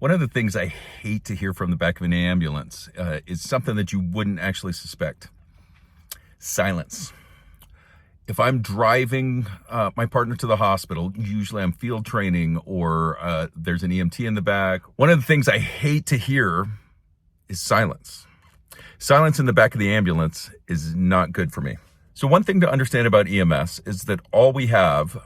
One of the things I hate to hear from the back of an ambulance is something that you wouldn't actually suspect. Silence. If I'm driving my partner to the hospital, usually I'm field training or there's an EMT in the back. One of the things I hate to hear is silence. Silence in the back of the ambulance is not good for me. So one thing to understand about EMS is that all we have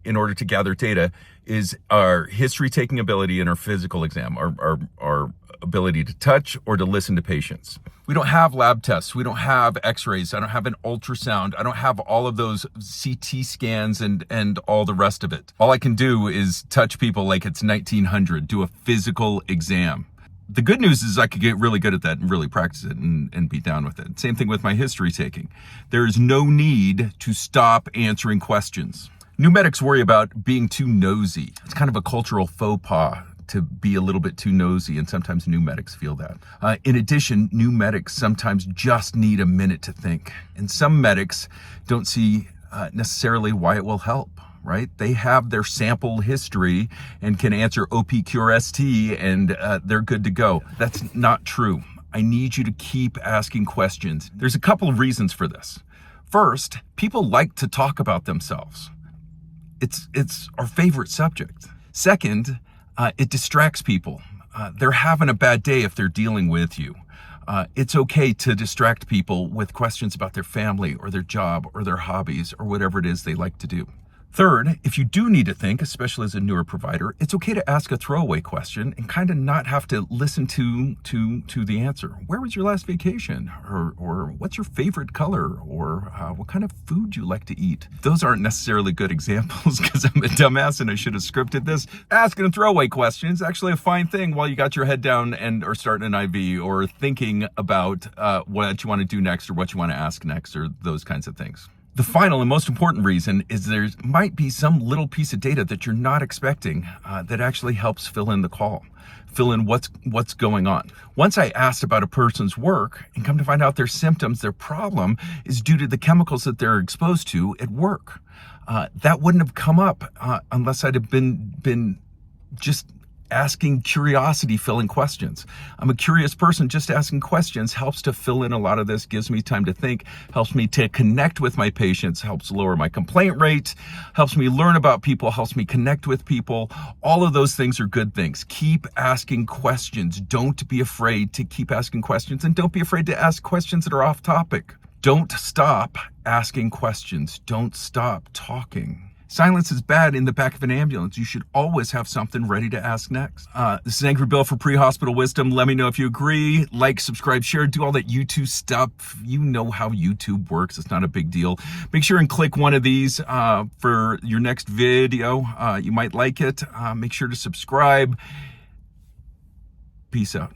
in order to gather data is our history-taking ability and our physical exam, our ability to touch or to listen to patients. We don't have lab tests. We don't have x-rays. I don't have an ultrasound. I don't have all of those CT scans and all the rest of it. All I can do is touch people like it's 1900, do a physical exam. The good news is I could get really good at that and really practice it and be down with it. Same thing with my history taking. There is no need to stop answering questions. New medics worry about being too nosy. It's kind of a cultural faux pas to be a little bit too nosy, and sometimes new medics feel that. In addition, new medics sometimes just need a minute to think. And some medics don't see necessarily why it will help. Right? They have their sample history and can answer OPQRST and they're good to go. That's not true. I need you to keep asking questions. There's a couple of reasons for this. First, people like to talk about themselves. It's our favorite subject. Second, it distracts people. They're having a bad day if they're dealing with you. It's okay to distract people with questions about their family or their job or their hobbies or whatever it is they like to do. Third, if you do need to think, especially as a newer provider, it's okay to ask a throwaway question and kind of not have to listen to the answer. Where was your last vacation? Or what's your favorite color? Or what kind of food you like to eat? Those aren't necessarily good examples because I'm a dumbass and I should have scripted this. Asking a throwaway question is actually a fine thing while you got your head down and or starting an IV or thinking about what you want to do next or what you want to ask next or those kinds of things. The final and most important reason is there might be some little piece of data that you're not expecting that actually helps fill in the call, fill in what's going on. Once I asked about a person's work and come to find out their symptoms, their problem is due to the chemicals that they're exposed to at work. That wouldn't have come up unless I'd have been just asking curiosity-filling questions. I'm a curious person. Just asking questions helps to fill in a lot of this, gives me time to think, helps me to connect with my patients, helps lower my complaint rate, helps me learn about people, helps me connect with people. All of those things are good things. Keep asking questions. Don't be afraid to keep asking questions, and don't be afraid to ask questions that are off topic. Don't stop asking questions. Don't stop talking. Silence is bad in the back of an ambulance. You should always have something ready to ask next. This is Angry Bill for Pre-Hospital Wisdom. Let me know if you agree. Like, subscribe, share, do all that YouTube stuff. You know how YouTube works. It's not a big deal. Make sure and click one of these for your next video. You might like it. Make sure to subscribe. Peace out.